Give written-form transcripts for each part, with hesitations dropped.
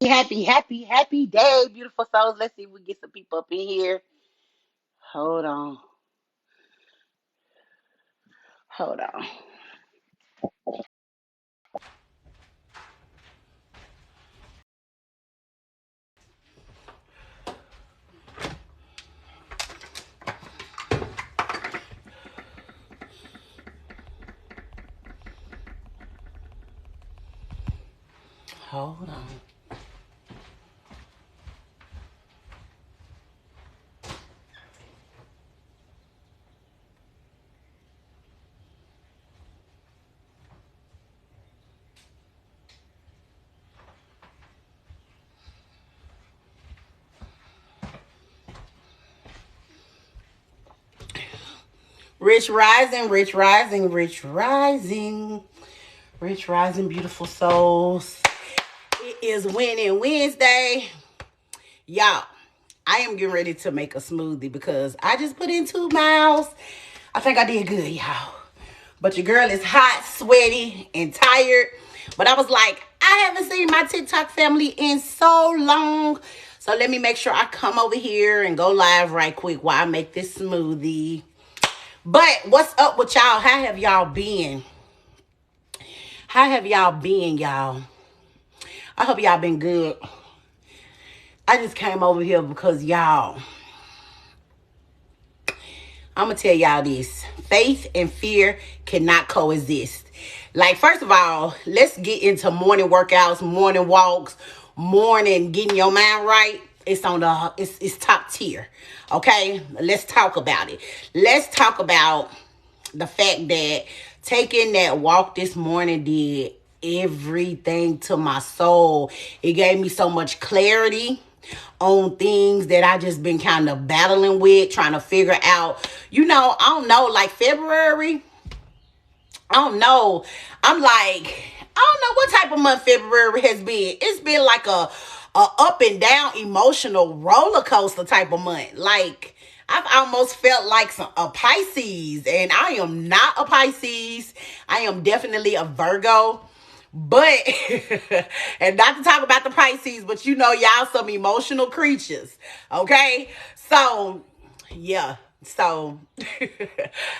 Happy day, beautiful souls. Let's see if we get some people up in here. Hold on. Hold on. Hold on. Rich rising, rich rising, rich rising, rich rising, beautiful souls. It is Winning Wednesday. Y'all, I am getting ready to make a smoothie because I just put in 2 miles. I think I did good, y'all. But your girl is hot, sweaty, and tired. But I was like, I haven't seen my TikTok family in so long. So let me make sure I come over here and go live right quick while I make this smoothie. But what's up with y'all? How have y'all been? How have y'all been, y'all? I hope y'all been good. I just came over here because y'all, I'm going to tell y'all this. Faith and fear cannot coexist. Like, first of all, let's get into morning workouts, morning walks, morning getting your mind right. It's top tier. Okay? Let's talk about it. Let's talk about the fact that taking that walk this morning did everything to my soul. It gave me so much clarity on things that I just been kind of battling with, trying to figure out. I don't know, like February. I don't know. I'm like, I don't know what type of month February has been. It's been like a up and down emotional roller coaster type of month. Like, I've almost felt like a Pisces, and I am not a Pisces. I am definitely a Virgo. But, and not to talk about the Pisces, but y'all some emotional creatures. Okay? So, yeah. So,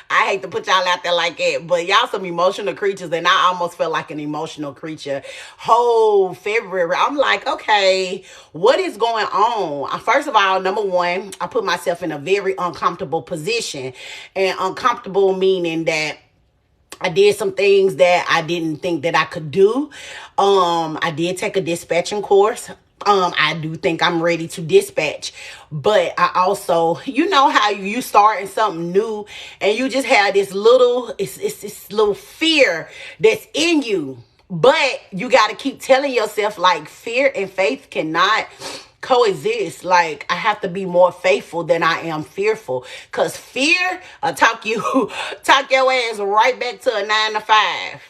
I hate to put y'all out there like that, but y'all some emotional creatures, and I almost felt like an emotional creature. Whole February, I'm like, okay, what is going on? First of all, number one, I put myself in a very uncomfortable position, and uncomfortable meaning that I did some things that I didn't think that I could do. I did take a dispatching course. I do think I'm ready to dispatch, but I also, how you starting something new and you just have this it's this little fear that's in you, but you got to keep telling yourself like fear and faith cannot coexist. Like, I have to be more faithful than I am fearful, because fear talk talk your ass right back to a 9 to 5.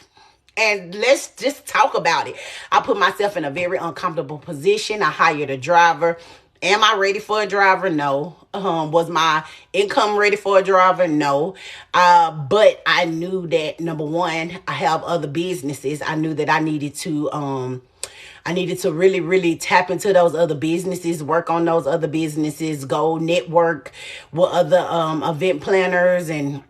And let's just talk about it. I put myself in a very uncomfortable position. I hired a driver. Am I ready for a driver? No. Was my income ready for a driver? No. But I knew that, number one, I have other businesses. I knew that I needed to really, really tap into those other businesses, work on those other businesses, go network with other event planners and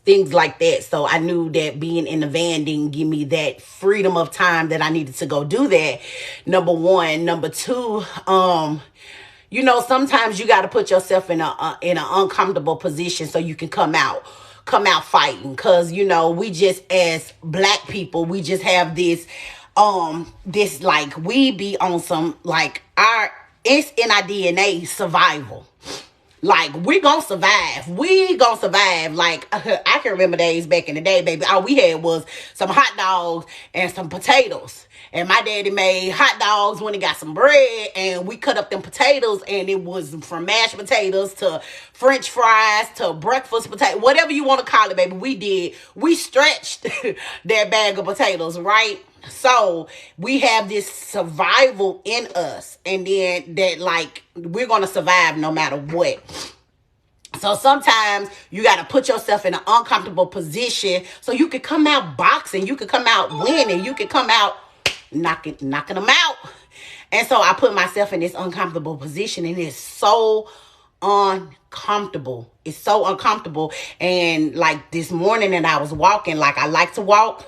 things like that. So I knew that being in the van didn't give me that freedom of time that I needed to go do that. Number one. Number two, sometimes you got to put yourself in an uncomfortable position so you can come out fighting. Because we just, as black people, we just have this like, we be on some, like, it's in our DNA, survival. Like, we gonna survive. We gonna survive. Like, I can remember days back in the day, baby. All we had was some hot dogs and some potatoes. And my daddy made hot dogs when he got some bread, and we cut up them potatoes, and it was from mashed potatoes to French fries to breakfast potato, whatever you want to call it, baby. We stretched that bag of potatoes, right? So we have this survival in us, and then that, like, we're gonna survive no matter what. So sometimes you got to put yourself in an uncomfortable position so you can come out boxing, you can come out winning, you can come out knocking them out. And so I put myself in this uncomfortable position, and it's so uncomfortable. It's so uncomfortable. And like this morning that I was walking, like I like to walk.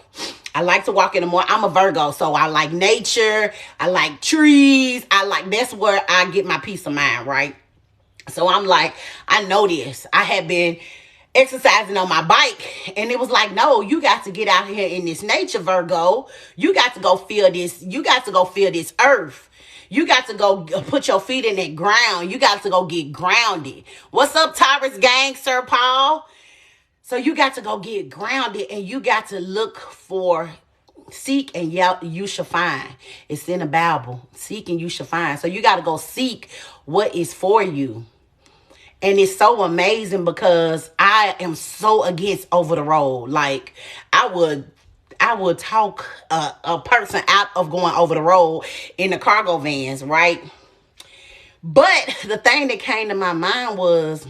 I like to walk in the morning. I'm a Virgo, so I like nature. I like trees. That's where I get my peace of mind, right? So I'm like, I know this. I had been exercising on my bike, and it was like, no, you got to get out here in this nature, Virgo. You got to go feel this. You got to go feel this earth. You got to go put your feet in that ground. You got to go get grounded. What's up, Taurus gang, Sir Paul? So you got to go get grounded, and you got to look for, seek and you shall find. It's in the Bible. Seek and you shall find. So you got to go seek what is for you. And it's so amazing because I am so against over the road. Like I would talk a person out of going over the road in the cargo vans, right? But the thing that came to my mind was,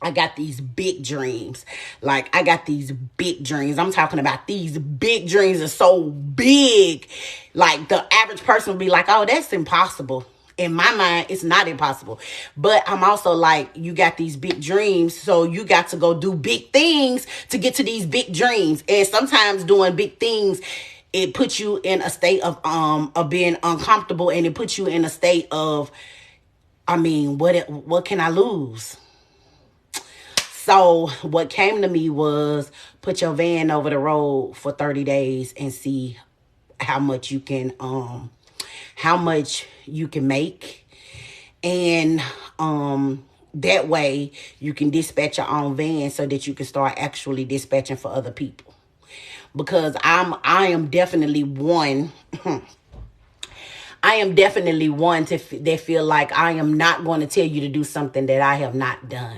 I got these big dreams. Like, I got these big dreams. I'm talking about these big dreams are so big. Like, the average person would be like, oh, that's impossible. In my mind, it's not impossible. But I'm also like, you got these big dreams, so you got to go do big things to get to these big dreams. And sometimes doing big things, it puts you in a state of being uncomfortable, and it puts you in a state of, I mean, what can I lose? So what came to me was, put your van over the road for 30 days and see how much you can make. And that way you can dispatch your own van so that you can start actually dispatching for other people. Because I am definitely one that feel like I am not going to tell you to do something that I have not done.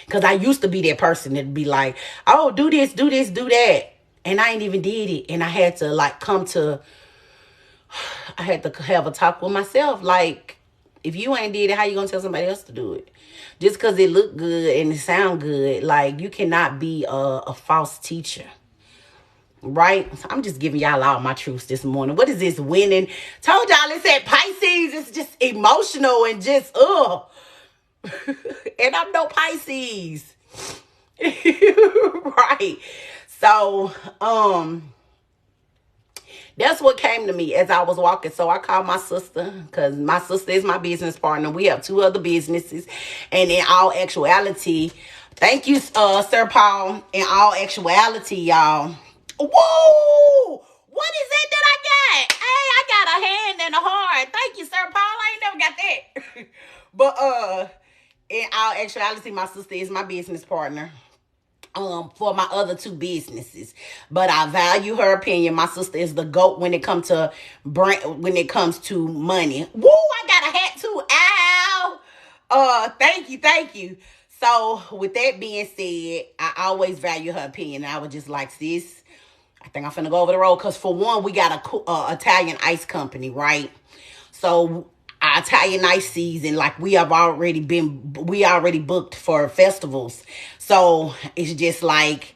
Because I used to be that person that'd be like, oh, do this, do that. And I ain't even did it. And I had to have a talk with myself. Like, if you ain't did it, how you going to tell somebody else to do it? Just because it look good and it sound good. Like, you cannot be a false teacher. Right? So I'm just giving y'all all my truths this morning. What is this winning? Told y'all it's at Pisces. It's just emotional and just, ugh. And I'm no Pisces. Right. So, that's what came to me as I was walking. So I called my sister, because my sister is my business partner. We have 2 other businesses. And in all actuality, thank you, Sir Paul. In all actuality, y'all. Whoa! What is that I got? Hey, I got a hand and a heart. Thank you, Sir Paul. I ain't never got that. But, in all actuality, my sister is my business partner for my other 2 businesses. But I value her opinion. My sister is the GOAT when it comes to money. Woo, I got a hat too. Ow. Thank you. So with that being said, I always value her opinion. I was just like, sis, I think I'm finna go over the road. Because for one, we got a Italian ice company, right? So our Italian ice season, like we already booked for festivals. So it's just like,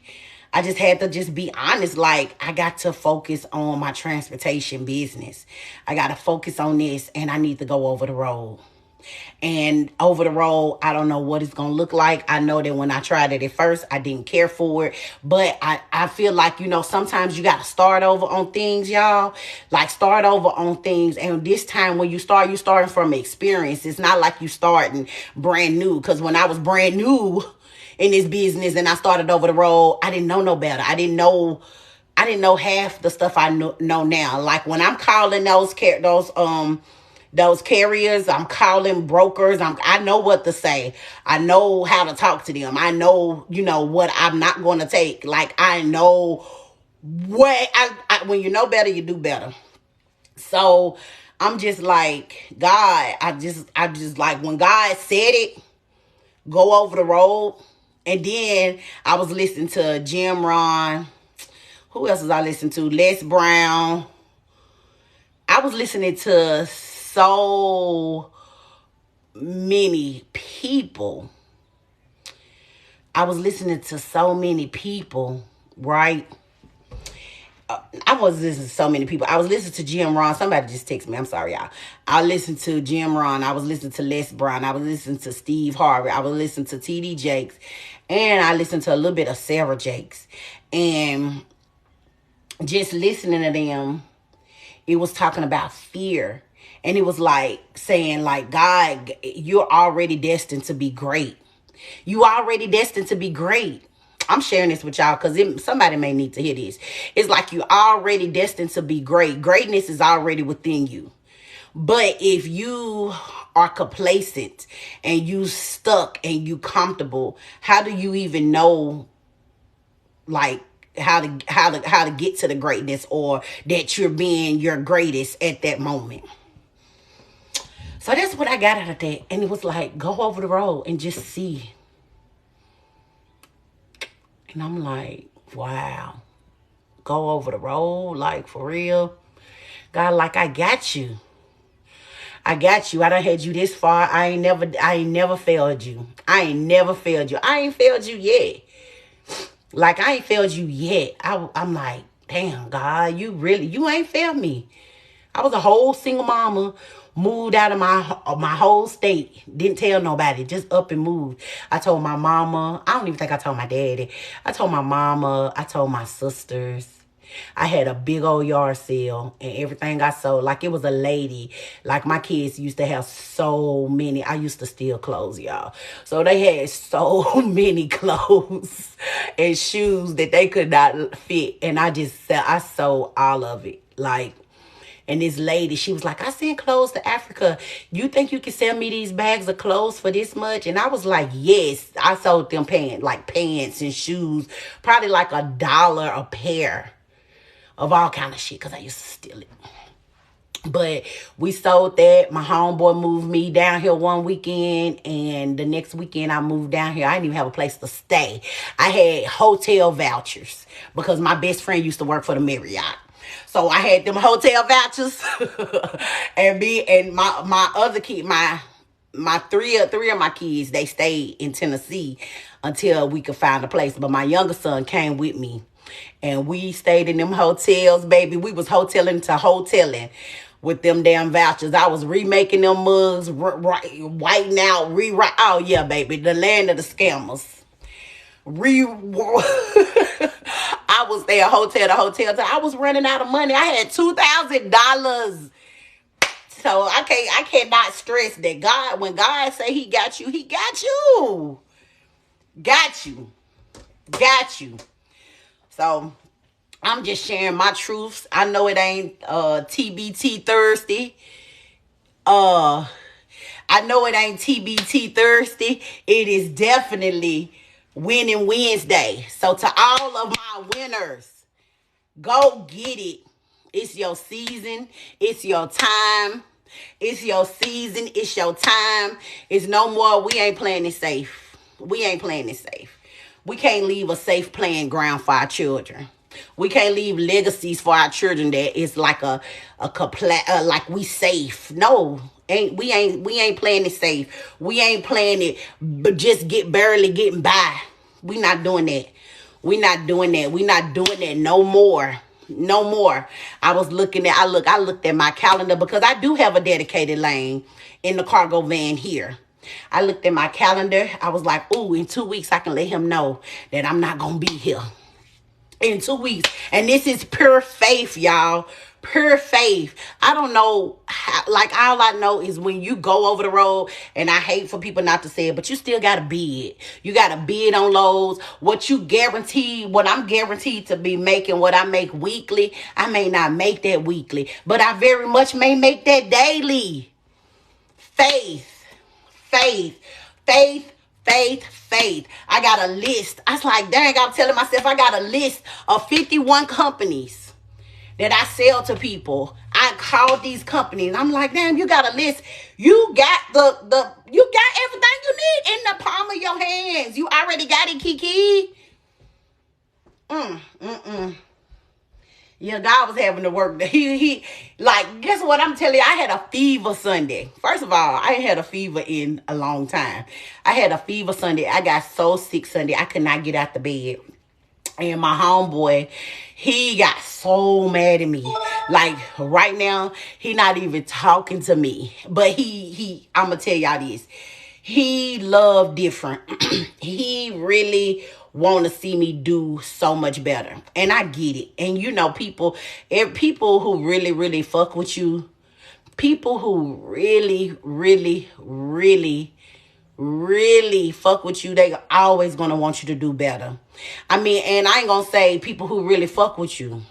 I just had to just be honest. Like, I got to focus on my transportation business. I got to focus on this, and I need to go over the road. And over the road, I don't know what it's going to look like. I know that when I tried it at first, I didn't care for it. But I feel like, sometimes you got to start over on things, y'all. Like, start over on things. And this time when you starting from experience. It's not like you starting brand new. Because when I was brand new in this business and I started over the road, I didn't know no better. I didn't know half the stuff I know now. Like, when I'm calling those carriers, I'm calling brokers, I know what to say. I know how to talk to them. I know, what I'm not going to take. Like, I know what when you know better, you do better. So I'm just like, God, I just like, when God said it, go over the road. And then I was listening to Jim Ron. Who else was I listening to? Les Brown. I was listening to so many people. Right? I was listening to so many people. I was listening to Jim Ron. Somebody just texted me. I'm sorry, y'all. I listened to Jim Ron. I was listening to Les Brown. I was listening to Steve Harvey. I was listening to T.D. Jakes. And I listened to a little bit of Sarah Jakes. And just listening to them, it was talking about fear. And it was like saying, like, God, you're already destined to be great. You already destined to be great. I'm sharing this with y'all because somebody may need to hear this. It's like you already destined to be great. Greatness is already within you. But if you are complacent and you stuck and you comfortable, how do you even know, like, how to get to the greatness, or that you're being your greatest at that moment? So that's what I got out of that. And it was like, go over the road and just see. And I'm like, wow. Go over the road, like, for real? God, like, I got you. I got you. I done had you this far. I ain't never failed you. I ain't never failed you. I ain't failed you yet. Like, I ain't failed you yet. I'm like, damn, God, you ain't failed me. I was a whole single mama, moved out of my whole state. Didn't tell nobody, just up and moved. I told my mama. I don't even think I told my daddy. I told my mama. I told my sisters. I had a big old yard sale and everything I sold. Like, it was a lady. Like, my kids used to have so many. I used to steal clothes, y'all. So they had so many clothes and shoes that they could not fit. And I sold all of it. Like, and this lady, she was like, I send clothes to Africa. You think you can sell me these bags of clothes for this much? And I was like, yes. I sold them pants and shoes, probably like $1 a pair of all kind of shit, because I used to steal it. But we sold that. My homeboy moved me down here one weekend, and the next weekend I moved down here. I didn't even have a place to stay. I had hotel vouchers because my best friend used to work for the Marriott. So I had them hotel vouchers. and my other kid, my three of my kids, they stayed in Tennessee until we could find a place. But my younger son came with me. And we stayed in them hotels, baby. We was hoteling to hoteling with them damn vouchers. I was remaking them mugs, whiting out, rewrite. Oh, yeah, baby. The land of the scammers. I was there hotel to hotel. I was running out of money. I had $2,000. So I cannot stress that God, when God say he got you, he got you. Got you. Got you. So I'm just sharing my truths. I know it ain't TBT Thursday. I know it ain't TBT Thursday. It is definitely Winning Wednesday. So to all of my winners, go get it. It's your season. It's your time. It's your season. It's your time. It's no more. We ain't playing it safe. We ain't playing it safe. We can't leave a safe playing ground for our children. We can't leave legacies for our children that is like like we safe. No, we ain't playing it safe. We ain't playing it, but just barely getting by. We not doing that. We not doing that. We not doing that no more. No more. I looked at my calendar because I do have a dedicated lane in the cargo van here. I looked at my calendar. I was like, ooh, in 2 weeks, I can let him know that I'm not going to be here. In 2 weeks. And this is pure faith, y'all. Pure faith. I don't know how, like, all I know is when you go over the road, and I hate for people not to say it, but you still got to bid. You got to bid on loads. What I'm guaranteed to be making, what I make weekly, I may not make that weekly, but I very much may make that daily. Faith. Faith. I got a list. I was like, dang, I'm telling myself I got a list of 51 companies that I sell to people. I called these companies. I'm like, damn, you got a list. You got you got everything you need in the palm of your hands. You already got it, Kiki. Yeah, God was having to work. He like, guess what? I'm telling you, I had a fever Sunday. First of all, I ain't had a fever in a long time. I had a fever Sunday. I got so sick Sunday, I could not get out the bed. And my homeboy, he got so mad at me. Like right now, he not even talking to me. But I'ma tell y'all this. He love different. He really want to see me do so much better. And I get it. And you know, people who really fuck with you, people who really fuck with you, they always gonna want you to do better. I mean, and I ain't gonna say people who really fuck with you.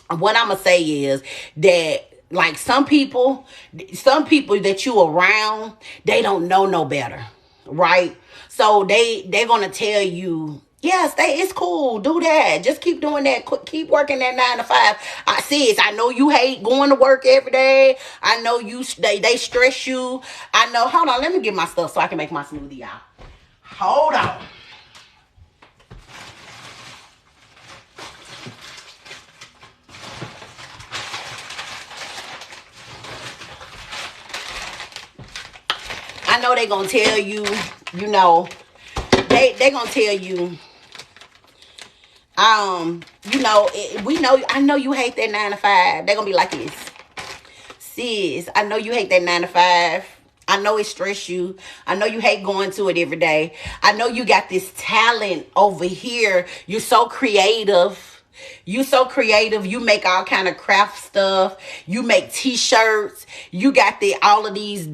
What I'm gonna say is that like some people that you around, they don't know no better, right? So they're gonna tell you, yeah, it's cool, do that, just keep doing that, keep working that 9 to 5. Sis, I know you hate going to work every day. I know they stress you. I know. Hold on, let me get my stuff so I can make my smoothie, y'all. Hold on. I know they gonna tell you, you know, they gonna tell you, we know, I know you hate that 9 to 5. They gonna be like this. Sis, I know you hate that 9 to 5. I know it stress you. I know you hate going to it every day. I know you got this talent over here. You're so creative. You make all kind of craft stuff. You make t-shirts. You got all of these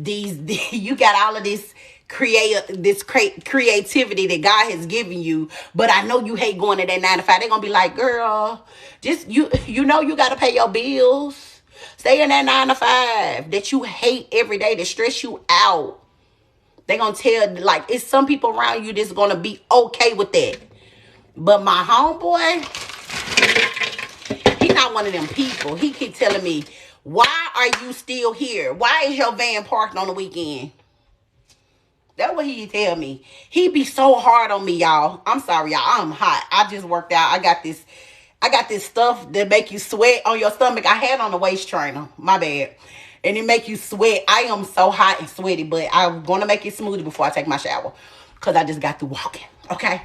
you got all of this creativity that God has given you. But I know you hate going to that 9 to 5. They're gonna be like, girl, just you know you gotta pay your bills. Stay in that 9 to 5 that you hate every day, that stress you out. They gonna tell, like, it's some people around you that's gonna be okay with that. But my homeboy, he not one of them people. He keep telling me, why are you still here? Why is your van parked on the weekend? That's what he tell me. He be so hard on me, y'all. I'm sorry, y'all. I'm hot. I just worked out. I got this stuff that make you sweat on your stomach. I had on a waist trainer. My bad. And it make you sweat. I am so hot and sweaty, but I'm going to make it smoothie before I take my shower. Because I just got through walking. Okay?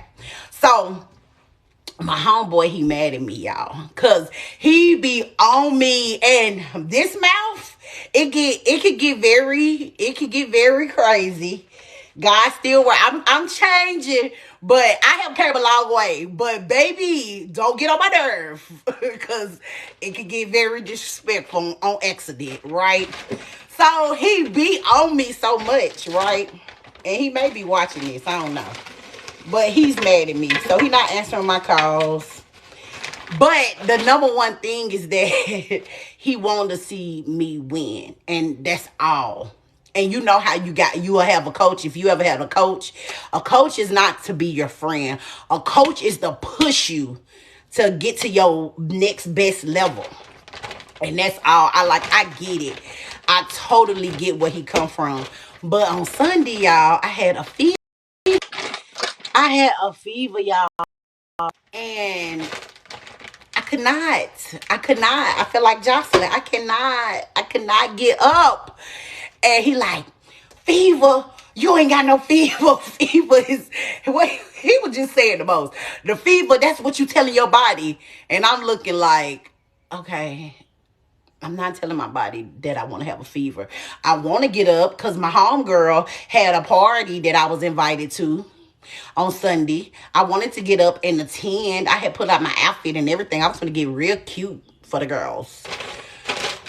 So, my homeboy, he mad at me, y'all. Because he be on me. And this mouth, it could get very crazy. God still work. I'm changing, but I have came a long way. But baby, don't get on my nerve because it can get very disrespectful on accident, right? So he be on me so much, right? And he may be watching this, I don't know. But he's mad at me, so he not answering my calls. But the number one thing is that he want to see me win, and that's all. And you know how you will have a coach. If you ever had a coach is not to be your friend. A coach is to push you to get to your next best level. And that's all. I get it. I totally get where he come from. But on Sunday, y'all, I had a fever. Y'all. And I feel like Jocelyn. I cannot get up. And he like, fever? You ain't got no fever. Fever is what he was just saying the most. The fever, that's what you telling your body. And I'm looking like, okay, I'm not telling my body that I want to have a fever. I want to get up because my homegirl had a party that I was invited to on Sunday. I wanted to get up and attend. I had put out my outfit and everything. I was going to get real cute for the girls.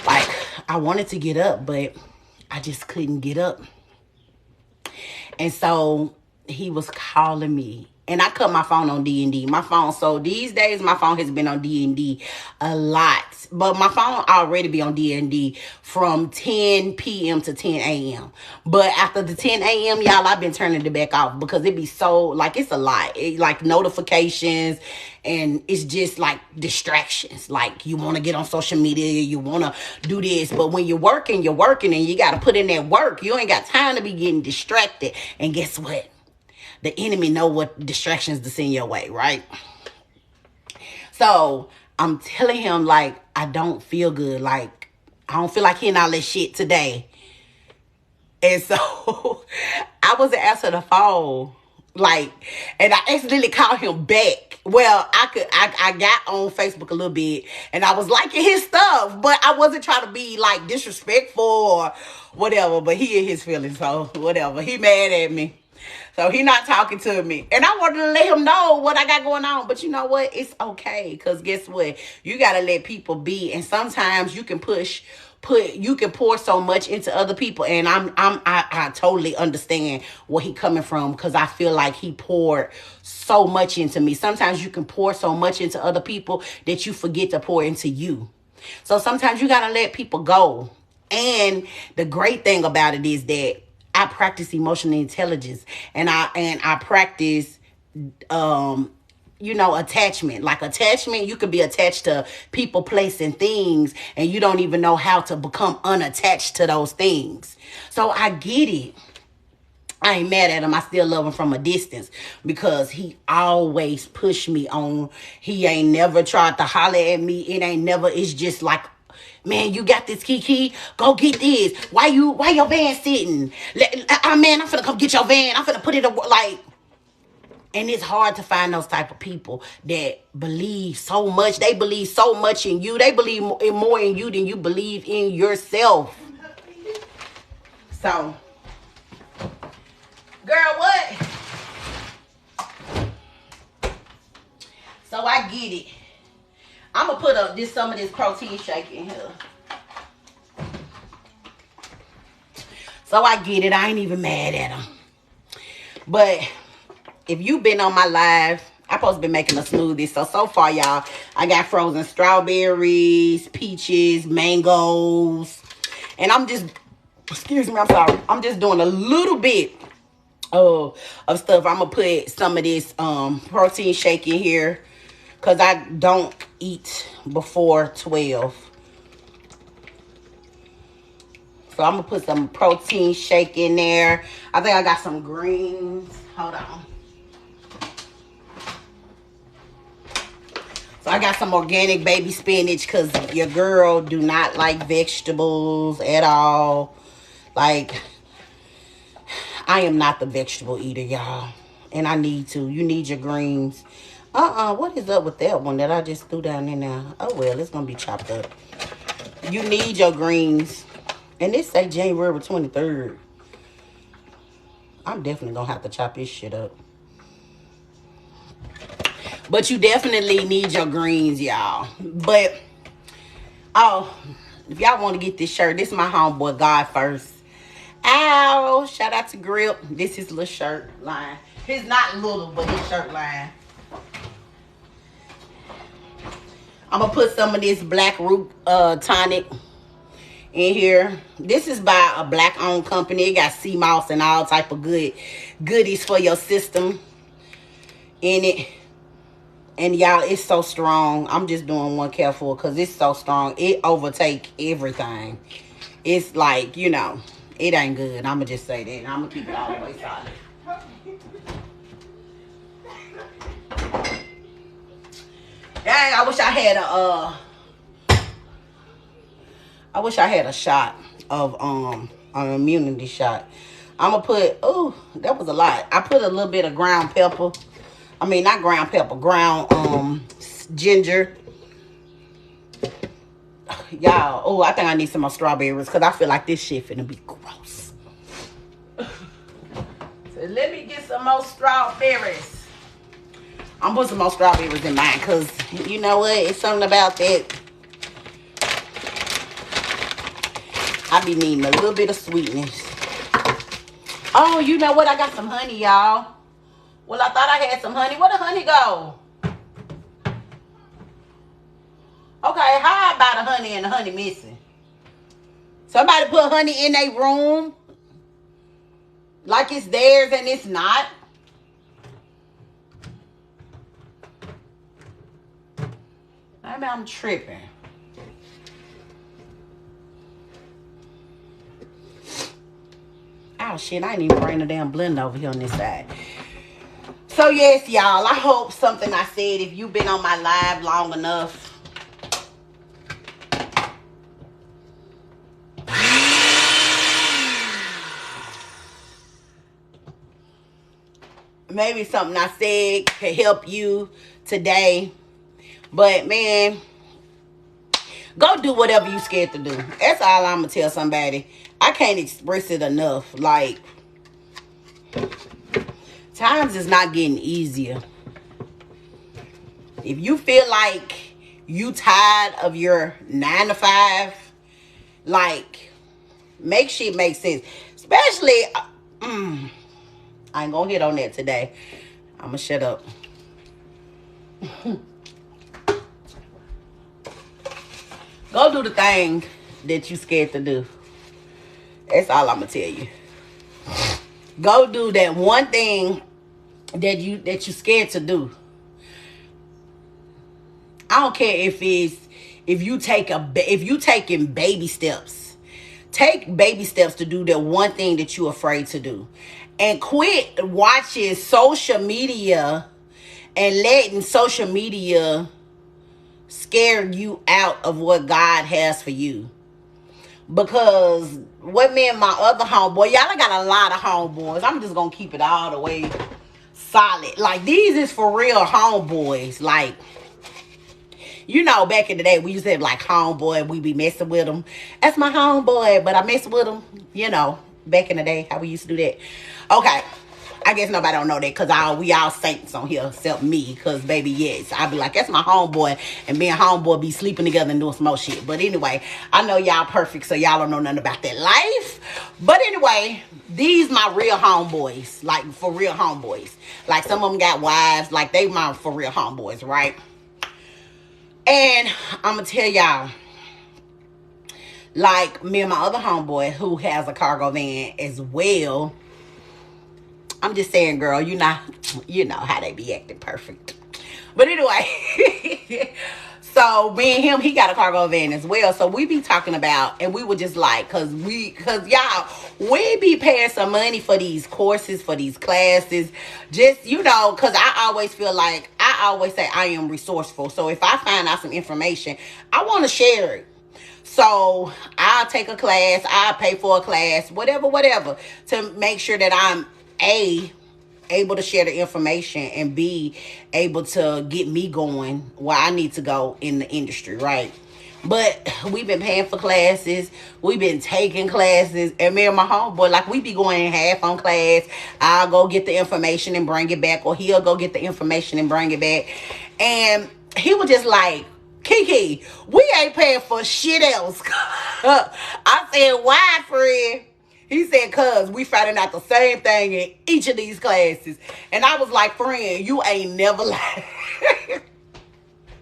Like, I wanted to get up, but I just couldn't get up. And so he was calling me. And I cut my phone on D&D. My phone, so these days, my phone has been on D&D a lot. But my phone already be on D&D from 10 p.m. to 10 a.m. But after the 10 a.m., y'all, I've been turning it back off because it be so, like, it's a lot. Like, notifications, and it's just, like, distractions. Like, you want to get on social media, you want to do this. But when you're working, and you got to put in that work. You ain't got time to be getting distracted. And guess what? The enemy know what distractions to send your way, right? So I'm telling him, like, I don't feel good. Like, I don't feel like hitting all that shit today. And so I wasn't answering the phone. Like, and I accidentally called him back. Well, I got on Facebook a little bit and I was liking his stuff, but I wasn't trying to be like disrespectful or whatever. But he in his feelings, so whatever. He mad at me. So he not talking to me. And I wanted to let him know what I got going on. But you know what? It's okay. Because guess what? You got to let people be. And sometimes you can you can pour so much into other people. And I totally understand where he coming from. Because I feel like he poured so much into me. Sometimes you can pour so much into other people that you forget to pour into you. So sometimes you got to let people go. And the great thing about it is that I practice emotional intelligence, and I practice attachment. Like attachment, you could be attached to people, place, and things, and you don't even know how to become unattached to those things. So I get it. I ain't mad at him. I still love him from a distance because he always pushed me on. He ain't never tried to holler at me. It's just like, man, you got this, Kiki. Go get this. Why your van sitting? Man, I'm finna come get your van. I'm finna put it away. Like, and it's hard to find those type of people that believe so much. They believe so much in you. They believe more in you than you believe in yourself. So, girl, what? So I get it. I'm gonna put up some of this protein shake in here. So I get it. I ain't even mad at him. But if you've been on my live, I'm supposed to be making a smoothie. So far, y'all, I got frozen strawberries, peaches, mangoes. And I'm just doing a little bit of stuff. I'm going to put some of this protein shake in here because I don't eat before 12. So I'm going to put some protein shake in there. I think I got some greens. Hold on. So I got some organic baby spinach because your girl do not like vegetables at all. Like, I am not the vegetable eater, y'all. And I need to. You need your greens. What is up with that one that I just threw down in there? Oh, well, it's going to be chopped up. You need your greens. And this say January 23rd. I'm definitely going to have to chop this shit up. But you definitely need your greens, y'all. But, if y'all want to get this shirt, this is my homeboy, God First. Ow, shout out to Grip. This is little shirt line. He's not little, but his shirt line. I'm going to put some of this Black Root tonic in here. This is by a black-owned company. It got sea moss and all type of goodies for your system in it. And y'all, it's so strong. I'm just doing one careful because it's so strong. It overtake everything. It's like, it ain't good. I'm going to just say that. I'm going to keep it all the way solid. Dang, I wish I had a shot of an immunity shot. I'm gonna put, that was a lot. I put a little bit of ground pepper. I mean, not ground pepper, ground ginger. Y'all, I think I need some more strawberries because I feel like this shit finna be gross. So let me get some more strawberries. I'm putting some more strawberries in mine because you know what? It's something about that. I be needing a little bit of sweetness. Oh, you know what? I got some honey, y'all. Well, I thought I had some honey. Where the honey go? Okay, how about the honey and the honey missing? Somebody put honey in their room like it's theirs and it's not. Maybe I'm tripping. Oh, shit, I ain't even bring the damn blender over here on this side. So, yes, y'all, I hope something I said, if you've been on my live long enough, maybe something I said can help you today. But man, go do whatever you scared to do. That's all I'm gonna tell somebody. I can't express it enough. Like, times is not getting easier. If you feel like you tired of your 9 to 5, like, make shit make sense. Especially, I ain't gonna hit on that today. I'm gonna shut up. Go do the thing that you scared to do. That's all I'm gonna tell you. Go do that one thing that you scared to do. I don't care if you taking baby steps. Take baby steps to do that one thing that you're afraid to do. And quit watching social media and letting social media scare you out of what God has for you. Because what me and my other homeboy, y'all, I got a lot of homeboys. I'm just gonna keep it all the way solid. Like, these is for real homeboys. Like, you know, back in the day, we used to have like homeboy, we be messing with them. That's my homeboy, but I mess with him. You know, back in the day, how we used to do that. Okay. I guess nobody don't know that because we all saints on here except me. Because, baby, yes, I be like, that's my homeboy. And me and homeboy be sleeping together and doing some more shit. But anyway, I know y'all perfect, so y'all don't know nothing about that life. But anyway, these my real homeboys. Like, for real homeboys. Like, some of them got wives. Like, they my for real homeboys, right? And I'm going to tell y'all. Like, me and my other homeboy who has a cargo van as well. I'm just saying, girl, you know how they be acting perfect. But anyway, so me and him, he got a cargo van as well. So we be talking about, and we were just like, cause y'all, we be paying some money for these courses, for these classes. Just, cause I always feel like, I always say I am resourceful. So if I find out some information, I want to share it. So I'll take a class, I'll pay for a class, whatever, to make sure that I'm able to share the information, and B, able to get me going where I need to go in the industry, right? But we've been paying for classes, we've been taking classes, and me and my homeboy, like, we be going half on class. I'll go get the information and bring it back, or he'll go get the information and bring it back. And he was just like, Kiki, we ain't paying for shit else. I said, why, friend? He said, cuz we finding out the same thing in each of these classes. And I was like, friend, you ain't never lied.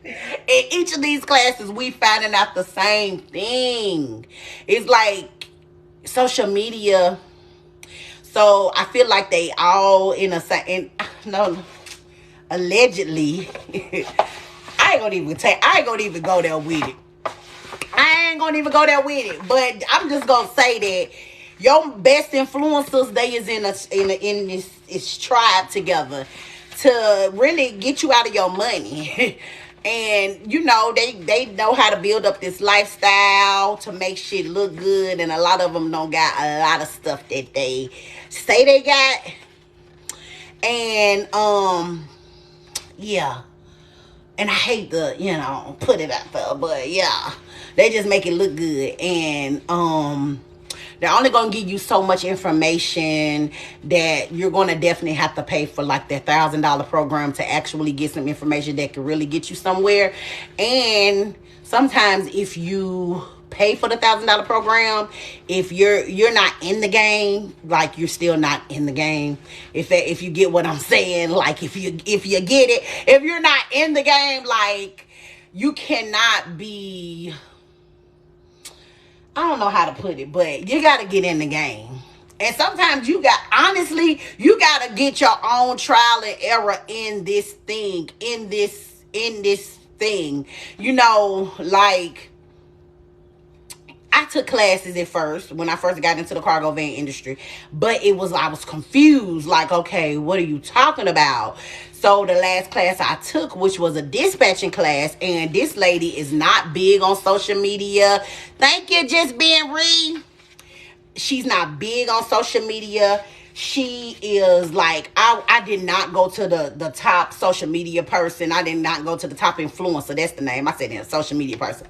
In each of these classes, we finding out the same thing. It's like social media. So I feel like they all allegedly. I ain't gonna even go there with it. But I'm just gonna say that your best influencers, they is in this tribe together to really get you out of your money. And they know how to build up this lifestyle to make shit look good, and a lot of them don't got a lot of stuff that they say they got. And yeah. And I hate to, put it out there, but yeah, they just make it look good. And they're only going to give you so much information that you're going to definitely have to pay for, like, that $1,000 program to actually get some information that can really get you somewhere. And sometimes if you pay for the $1,000 program, if you're not in the game, like, you're still not in the game. If you get what I'm saying, like, if you get it, if you're not in the game, like, you cannot be, I don't know how to put it, but you got to get in the game. And sometimes you got to get your own trial and error in this thing, like, I took classes at first when I first got into the cargo van industry, but I was confused. Like, okay, what are you talking about? So the last class I took, which was a dispatching class, and this lady is not big on social media. Thank you, Just Being Ree. She's not big on social media. She is like, I did not go to the top social media person. I did not go to the top influencer. That's the name. I said that, social media person.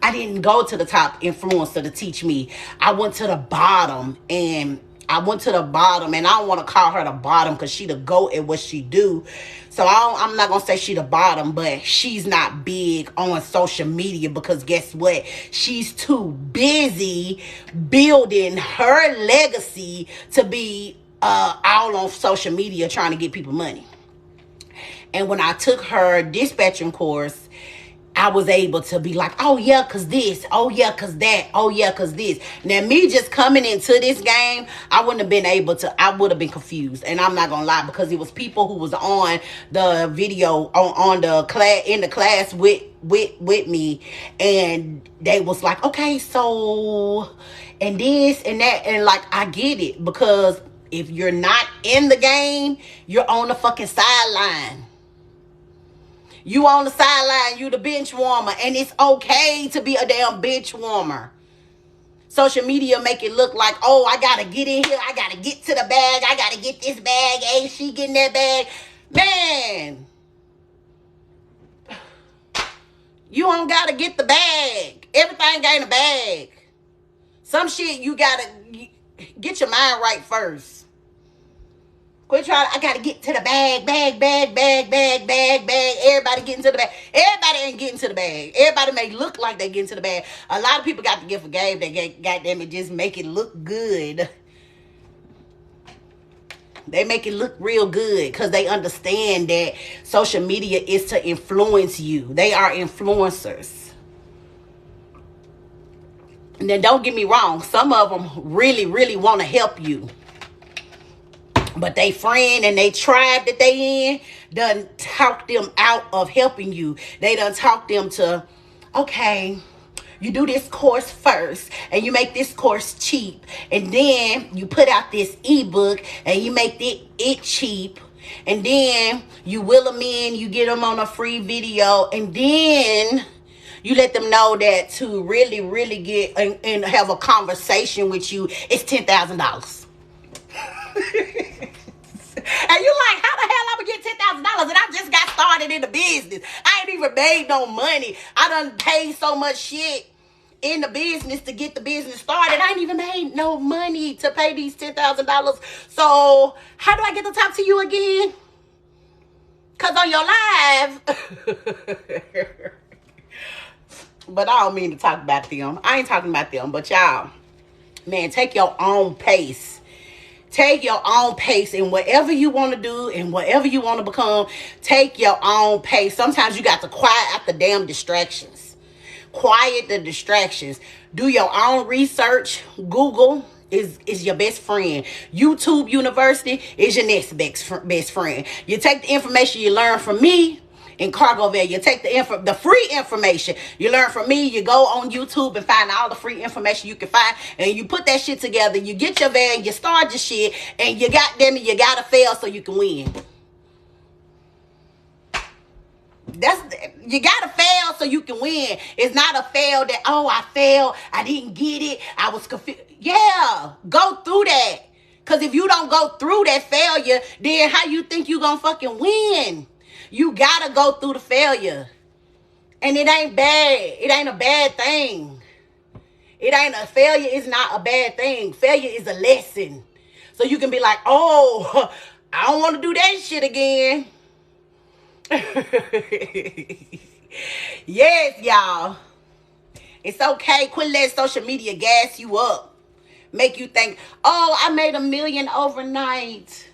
I didn't go to the top influencer to teach me. I went to the bottom, and I don't want to call her the bottom because she the GOAT at what she do. So I'm not going to say she the bottom, but she's not big on social media because guess what? She's too busy building her legacy to be all on social media trying to get people money. And when I took her dispatching course, I was able to be like, oh yeah, cause this, oh yeah, cause that, oh yeah, cause this. Now me just coming into this game, I wouldn't have been able to, I would have been confused. And I'm not gonna lie, because it was people who was on the video, on the class, in the class with me. And they was like, okay, so, and this and that. And like, I get it, because if you're not in the game, you're on the fucking sideline. You on the sideline, you the bench warmer, and it's okay to be a damn bench warmer. Social media make it look like, oh, I gotta get in here, I gotta get to the bag, I gotta get this bag, ain't she getting that bag? Man, you don't gotta get the bag. Everything ain't a bag. Some shit you gotta get your mind right first. Quit trying, I gotta get to the bag. Everybody getting to the bag. Everybody ain't getting to the bag. Everybody may look like they getting to the bag. A lot of people got the gift of gab. They goddamn it, just make it look good. They make it look real good because they understand that social media is to influence you. They are influencers. And then don't get me wrong, some of them really, really want to help you. But they friend and they tribe that they in done talk them out of helping you. They done talk them to, okay, you do this course first and you make this course cheap. And then you put out this ebook and you make it cheap. And then you will them in, you get them on a free video. And then you let them know that to really, really get and have a conversation with you, it's $10,000. And you like, how the hell I'm gonna get $10,000 and I just got started in the business? I ain't even made no money. I done paid so much shit in the business to get the business started. I ain't even made no money to pay these $10,000. So how do I get to talk to you again? Cause on your live. But I don't mean to talk about them. I ain't talking about them, but y'all, man, take your own pace. Take your own pace in whatever you want to do and whatever you want to become. Take your own pace. Sometimes you got to quiet out the damn distractions. Quiet the distractions. Do your own research. Google is your best friend. YouTube University is your next best friend. You take the information you learn from me in Cargoville. You take the free information you learn from me. You go on YouTube and find all the free information you can find, and you put that shit together. You get your van, you start your shit, and you gotta fail so you can win. You gotta fail so you can win. It's not a fail that, oh, I failed, I didn't get it, I was confused. Yeah, go through that. Because if you don't go through that failure, then how you think you gonna fucking win? You gotta go through the failure. And it ain't bad. It ain't a bad thing. Failure is not a bad thing. Failure is a lesson. So you can be like, oh, I don't want to do that shit again. Yes, y'all. It's okay. Quit letting social media gas you up. Make you think, oh, I made $1 million overnight.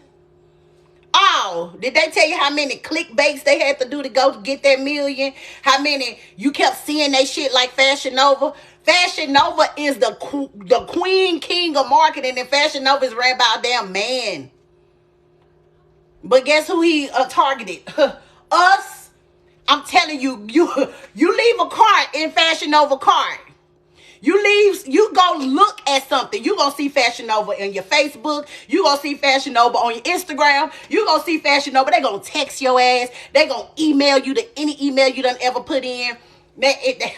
Oh, did they tell you how many clickbaits they had to do to go get that million? How many you kept seeing that shit like Fashion Nova? Fashion Nova is the queen king of marketing, and Fashion Nova is ran by a damn man. But guess who he targeted? Us. I'm telling you, you leave a cart in Fashion Nova cart. You go look at something. You gonna see Fashion Nova in your Facebook. You gonna see Fashion Nova on your Instagram. You gonna see Fashion Nova. They gonna text your ass. They gonna email you to any email you done ever put in. They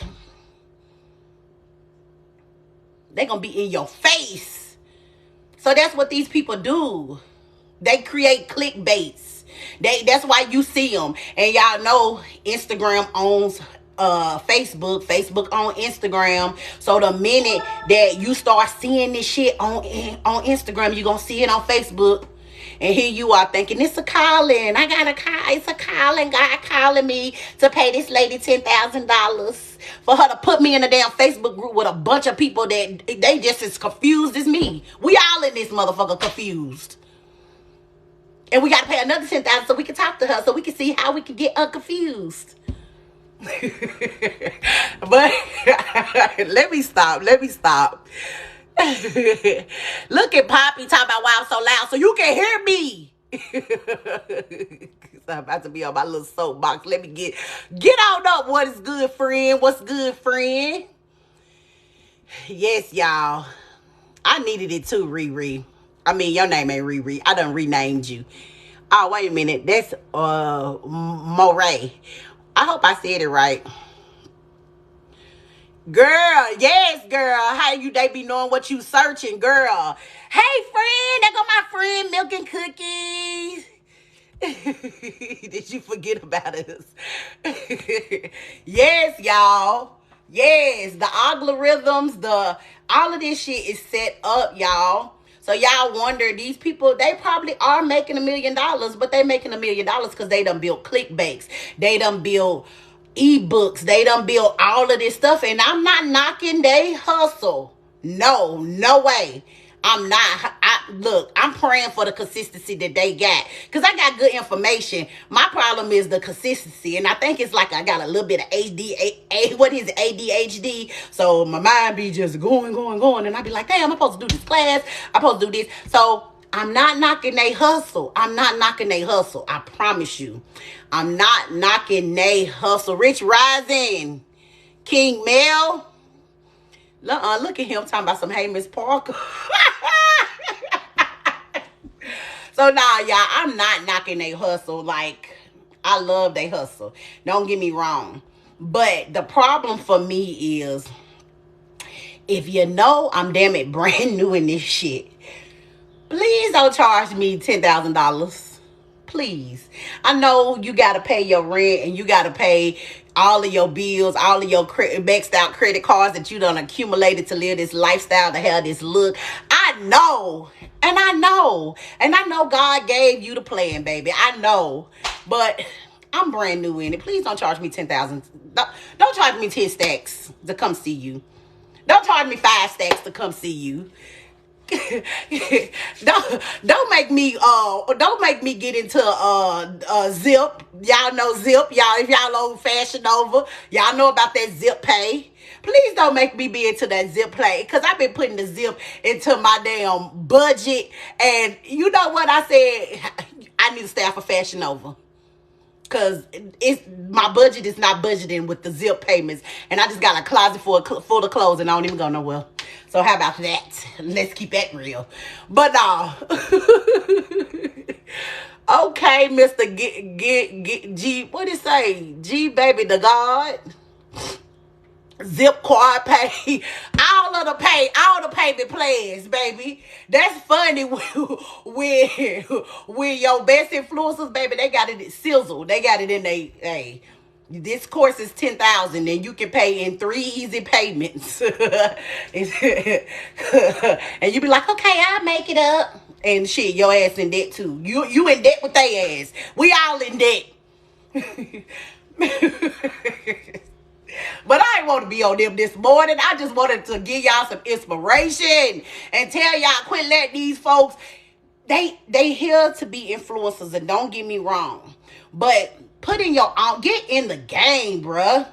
gonna be in your face. So that's what these people do. They create clickbaits. That's why you see them. And y'all know Instagram owns Facebook on Instagram. So the minute that you start seeing this shit on Instagram, you're gonna see it on Facebook. And here you are thinking, it's a calling. I got a call. It's a calling. God calling me to pay this lady $10,000 for her to put me in a damn Facebook group with a bunch of people that they just as confused as me. We all in this motherfucker confused. And we got to pay another $10,000 so we can talk to her, so we can see how we can get unconfused. But let me stop. Look at Poppy talking about why I'm so loud so you can hear me. I'm about to be on my little soapbox. Let me get on up. What is good, friend? What's good, friend? Yes, y'all. I needed it too, Riri. I mean, your name ain't Riri. I done renamed you. Oh, wait a minute. That's Moray. I hope I said it right. Girl, yes, girl. How you they be knowing what you searching, girl? Hey, friend. There go my friend Milk and Cookies. Did you forget about us? Yes, y'all. Yes, the algorithms, all of this shit is set up, y'all. So y'all wonder, these people, they probably are making $1 million, but they making $1 million because they done built clickbaits. They done built ebooks. They done built all of this stuff. And I'm not knocking they hustle. No way. I'm not. Look, I'm praying for the consistency that they got. Because I got good information. My problem is the consistency. And I think it's like I got a little bit of ADHD. So my mind be just going. And I be like, damn, I'm supposed to do this class. I'm supposed to do this. So I'm not knocking they hustle. I promise you. I'm not knocking they hustle. Rich Rising. King Mel. Look at him talking about some, hey, Miss Parker. So, nah, y'all, I'm not knocking they hustle. Like, I love they hustle. Don't get me wrong. But the problem for me is, if you know I'm damn it brand new in this shit, please don't charge me $10,000. Please. I know you got to pay your rent and you got to pay all of your bills, all of your maxed out credit cards that you done accumulated to live this lifestyle, to have this look. I know. And I know God gave you the plan, baby. I know. But I'm brand new in it. Please don't charge me $10,000. Don't charge me 10 stacks to come see you. Don't charge me 5 stacks to come see you. don't make me get into Zip. Y'all know Zip. If y'all old Fashion Nova, y'all know about that Zip Pay. Please don't make me be into that Zip Pay, because I've been putting the Zip into my damn budget. And you know what I said? I need to stay off of Fashion Nova. Because my budget is not budgeting with the Zip payments. And I just got a closet full of clothes and I don't even go nowhere. So how about that? Let's keep that real. But no. Okay, Mr. G, what did it say? G baby the God. Zip Quad Pay, all the payment plans, baby. That's funny when your best influencers, baby, they got it at Sizzle. They got it in hey, this course is $10,000 and you can pay in 3 easy payments. And you be like, okay, I'll make it up. And shit, your ass in debt too. You in debt with they ass. We all in debt. But I ain't want to be on them this morning. I just wanted to give y'all some inspiration and tell y'all, quit letting these folks, they here to be influencers, and don't get me wrong. But put in your own, get in the game, bruh.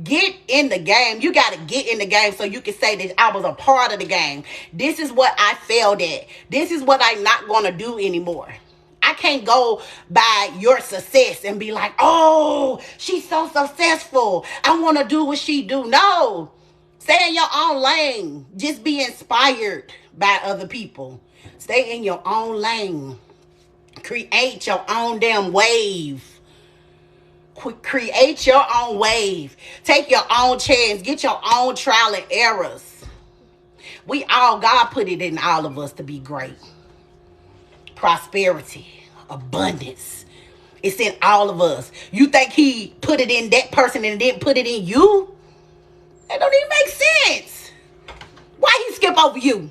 Get in the game. You got to get in the game so you can say that I was a part of the game. This is what I failed at. This is what I'm not going to do anymore. I can't go by your success and be like, oh, she's so successful, I want to do what she do. No. Stay in your own lane. Just be inspired by other people. Stay in your own lane. Create your own damn wave. Create your own wave. Take your own chance. Get your own trial and errors. God put it in all of us to be great. Prosperity, abundance. It's in all of us. You think he put it in that person and didn't put it in you? That don't even make sense. Why he skip over you?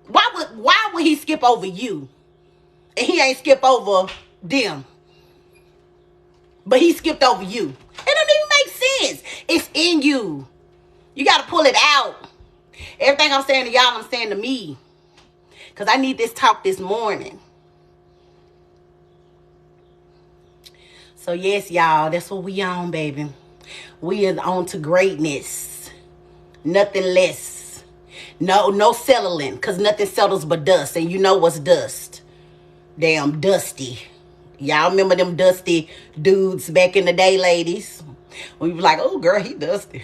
Why would he skip over you? And he ain't skip over them. But he skipped over you. It don't even make sense. It's in you. You got to pull it out. Everything I'm saying to y'all, I'm saying to me. Because I need this talk this morning. So yes, y'all, that's what we on, baby. We is on to greatness. Nothing less. No settling. Because nothing settles but dust. And you know what's dust. Damn dusty. Y'all remember them dusty dudes back in the day, ladies? We was like, oh, girl, he dusty.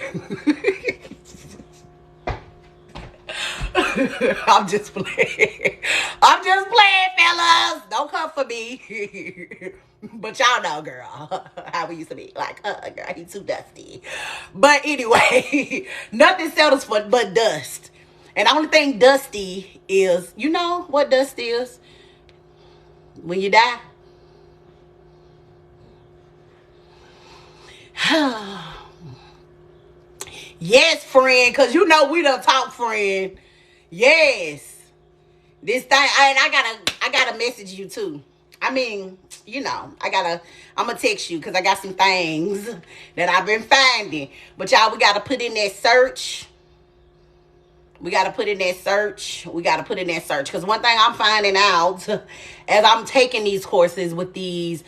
I'm just playing. I'm just playing, fellas. Don't come for me. But y'all know, girl, how we used to be. Like, girl, he too dusty. But anyway, nothing settles but dust. And the only thing dusty is, you know what dust is? When you die. Yes, friend, because you know we done talk, friend. Yes. This thing, and I gotta message you too. I mean, you know, I'm gonna text you because I got some things that I've been finding. But y'all, we gotta put in that search. We gotta put in that search. Because one thing I'm finding out as I'm taking these courses with these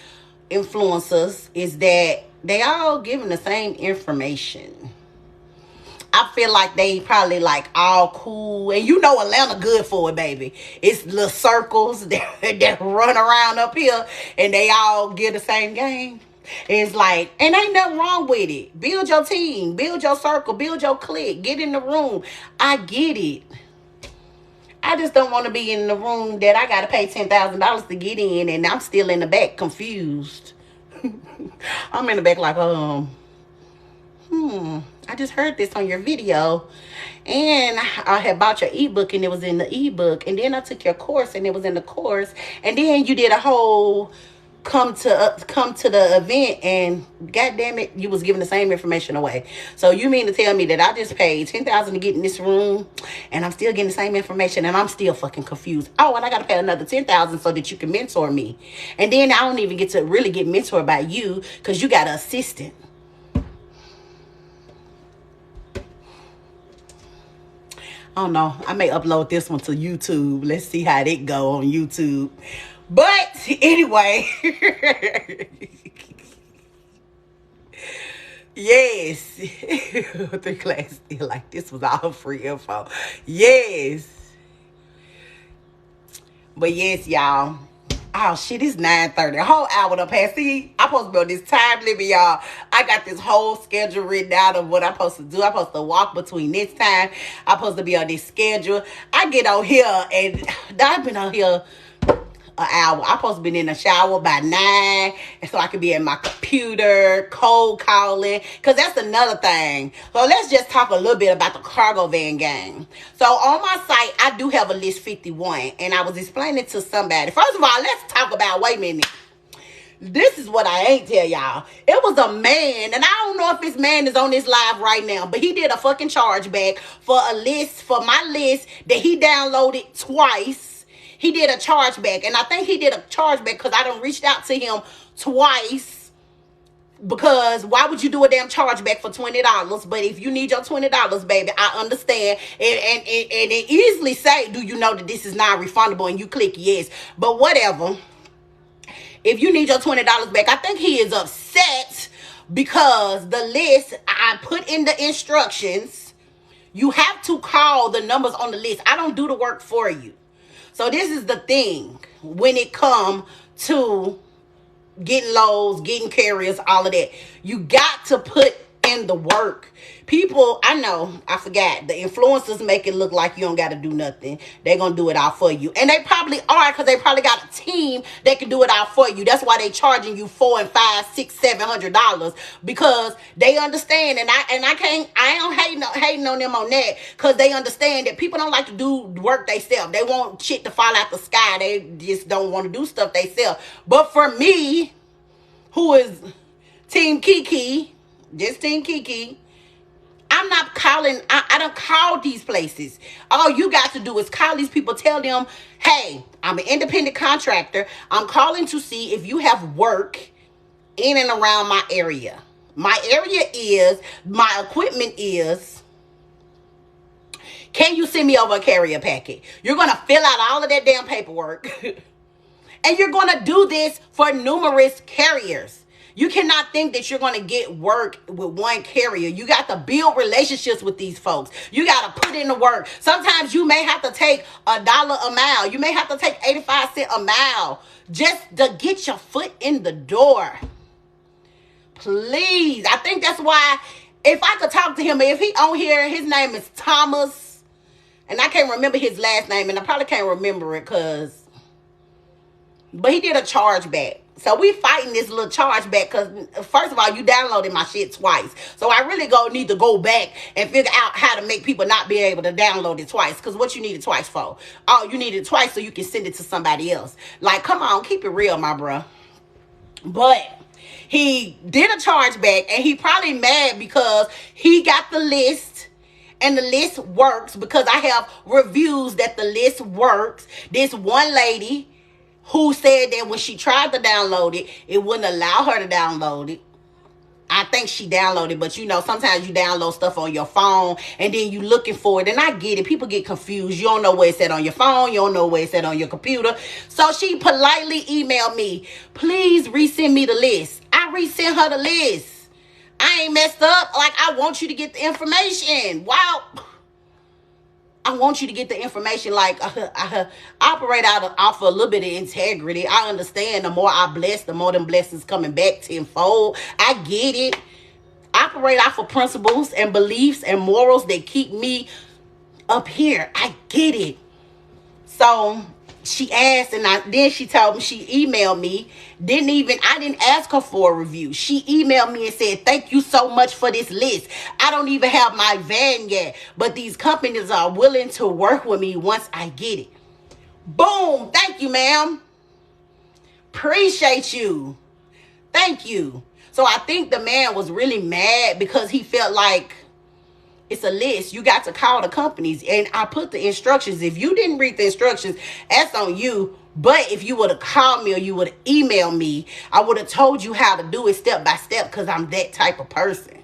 influencers is that they all giving the same information. I feel like they probably like all cool. And you know Atlanta good for it, baby. It's little circles that run around up here and they all get the same game. It's like, and ain't nothing wrong with it. Build your team, build your circle, build your clique, get in the room. I get it. I just don't want to be in the room that I got to pay $10,000 to get in and I'm still in the back confused. I'm in the back like, I just heard this on your video and I had bought your ebook and it was in the ebook and then I took your course and it was in the course and then you did a whole come to the event and god damn it, you was giving the same information away. So you mean to tell me that I just paid $10,000 to get in this room and I'm still getting the same information and I'm still fucking confused. Oh, and I gotta pay another $10,000 so that you can mentor me. And then I don't even get to really get mentored by you because you got an assistant. I don't know. I may upload this one to YouTube. Let's see how it go on YouTube. But anyway. Yes. 3 class still like this was all free info. Yes. But yes, y'all. Oh shit, it's 9:30. A whole hour to pass. See, I'm supposed to be on this time limit, y'all. I got this whole schedule written out of what I'm supposed to do. I'm supposed to walk between this time. I'm supposed to be on this schedule. I get on here and I've been on here an hour. I'm supposed to be in the shower by 9, and so I can be at my computer, cold calling, because that's another thing. So let's just talk a little bit about the cargo van gang. So on my site, I do have a list 51, and I was explaining to somebody. First of all, let's talk about, wait a minute. This is what I ain't tell y'all. It was a man, and I don't know if this man is on this live right now, but he did a fucking chargeback for a list, for my list that he downloaded twice. He did a chargeback, and I think he did a chargeback because I done reached out to him twice. Because why would you do a damn chargeback for $20? But if you need your $20, baby, I understand. And it easily say, do you know that this is non-refundable? And you click yes. But whatever. If you need your $20 back, I think he is upset because the list, I put in the instructions. You have to call the numbers on the list. I don't do the work for you. So this is the thing when it comes to getting loads, getting carriers, all of that. You got to put in the work. People, I know, I forgot. The influencers make it look like you don't got to do nothing. They're going to do it all for you. And they probably are, because they probably got a team that can do it all for you. That's why they charging you $400 and $500, $600, $700, because they understand. And I ain't hating on them on that, because they understand that people don't like to do work themselves. They want shit to fall out the sky. They just don't want to do stuff themselves. But for me, who is Team Kiki, just Team Kiki, I'm not calling, I don't call these places. All you got to do is call these people, tell them, hey, I'm an independent contractor. I'm calling to see if you have work in and around my area. My area is, my equipment is, can you send me over a carrier packet? You're going to fill out all of that damn paperwork. And you're going to do this for numerous carriers. You cannot think that you're going to get work with one carrier. You got to build relationships with these folks. You got to put in the work. Sometimes you may have to take $1 a mile. You may have to take 85 cents a mile just to get your foot in the door. Please. I think that's why, if I could talk to him, if he on here, his name is Thomas, and I can't remember his last name, and I probably can't remember it but he did a chargeback. So we fighting this little chargeback because, first of all, you downloaded my shit twice. So I really need to go back and figure out how to make people not be able to download it twice. Because what you need it twice for? Oh, you need it twice so you can send it to somebody else. Like, come on, keep it real, my bro. But he did a chargeback, and he probably mad because he got the list. And the list works because I have reviews that the list works. This one lady who said that when she tried to download it, it wouldn't allow her to download it. I think she downloaded, but sometimes you download stuff on your phone and then you looking for it. And I get it. People get confused. You don't know where it's at on your phone. You don't know where it's at on your computer. So she politely emailed me, please resend me the list. I resent her the list. I ain't messed up. Like, I want you to get the information. Wow. I want you to get the information. Like, I operate off of a little bit of integrity. I understand the more I bless, the more them blessings coming back tenfold. I get it. Operate off of principles and beliefs and morals that keep me up here. I get it. So she asked, and then she told me, she emailed me. I didn't ask her for a review. She emailed me and said, thank you so much for this list. I don't even have my van yet, but these companies are willing to work with me once I get it. Boom. Thank you, ma'am. Appreciate you. Thank you. So I think the man was really mad because he felt like it's a list. You got to call the companies. And I put the instructions. If you didn't read the instructions, that's on you. But if you would have called me or you would have emailed me, I would have told you how to do it step by step, because I'm that type of person.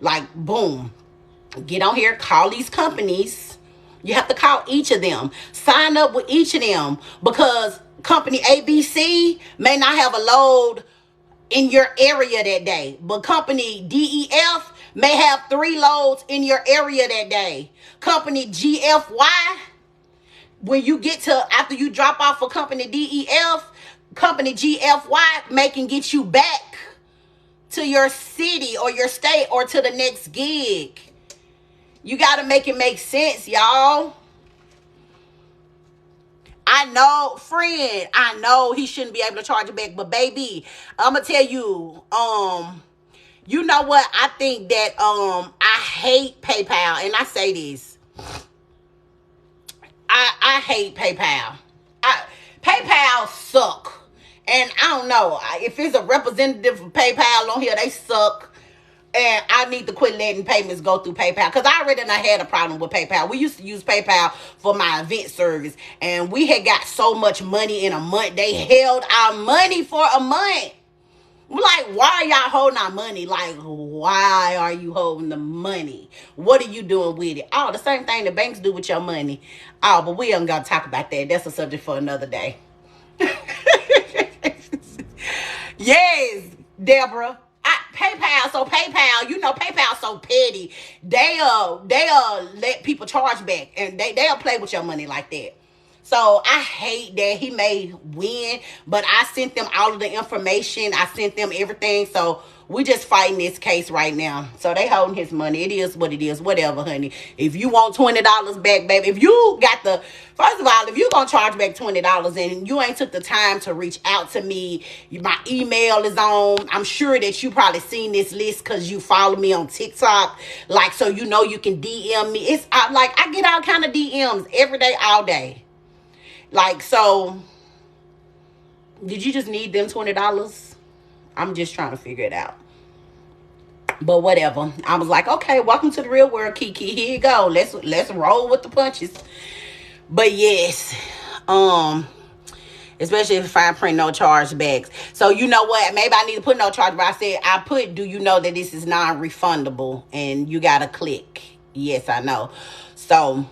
Like, boom. Get on here, call these companies. You have to call each of them. Sign up with each of them, because company ABC may not have a load in your area that day, but company DEF may have 3 loads in your area that day. Company GFY, when you get to, after you drop off for company DEF, company GFY may can get you back to your city or your state or to the next gig. You got to make it make sense, y'all. I know, friend, I know he shouldn't be able to charge it back, but baby, I'm going to tell you, you know what? I think that I hate PayPal, and I say this. I hate PayPal. PayPal suck. And I don't know. If it's a representative of PayPal on here, they suck. And I need to quit letting payments go through PayPal, because I already had a problem with PayPal. We used to use PayPal for my event service, and we had got so much money in a month. They held our money for a month. Like, why are y'all holding our money? Like, why are you holding the money? What are you doing with it? Oh, the same thing the banks do with your money. Oh, but we ain't got to talk about that. That's a subject for another day. Yes, Deborah. PayPal, PayPal so petty. They'll let people charge back, and they'll play with your money like that. So I hate that he may win, but I sent them all of the information. I sent them everything. So we just fighting this case right now. So they holding his money. It is what it is. Whatever, honey. If you want $20 back, baby. If you got the, first of all, if you're going to charge back $20 and you ain't took the time to reach out to me, my email is on. I'm sure that you probably seen this list because you follow me on TikTok. Like, so you know you can DM me. It's like I get all kind of DMs every day, all day. Like, so did you just need them $20? I'm just trying to figure it out. But whatever. I was like, okay, welcome to the real world, Kiki. Here you go. Let's roll with the punches. But yes, especially if I print no chargebacks. So you know what? Maybe I need to put no chargeback. I said I put, do you know that this is non-refundable? And you gotta click. Yes, I know. So,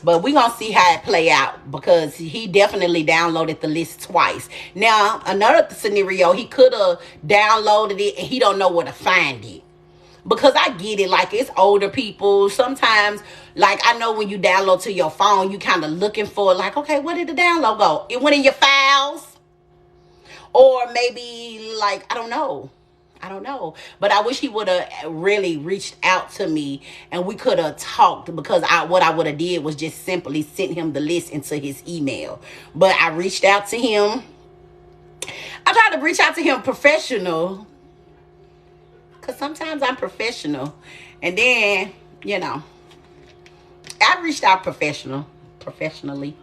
but we're going to see how it play out because he definitely downloaded the list twice. Now, another scenario, he could have downloaded it and he don't know where to find it. Because I get it, like it's older people. Sometimes, like I know when you download to your phone, you kind of looking for like, okay, where did the download go? It went in your files? Or maybe like, I don't know. But I wish he would have really reached out to me and we could have talked because what I would have did was just simply sent him the list into his email. But I reached out to him. I tried to reach out to him professional because sometimes I'm professional. And then, you know, I reached out professionally.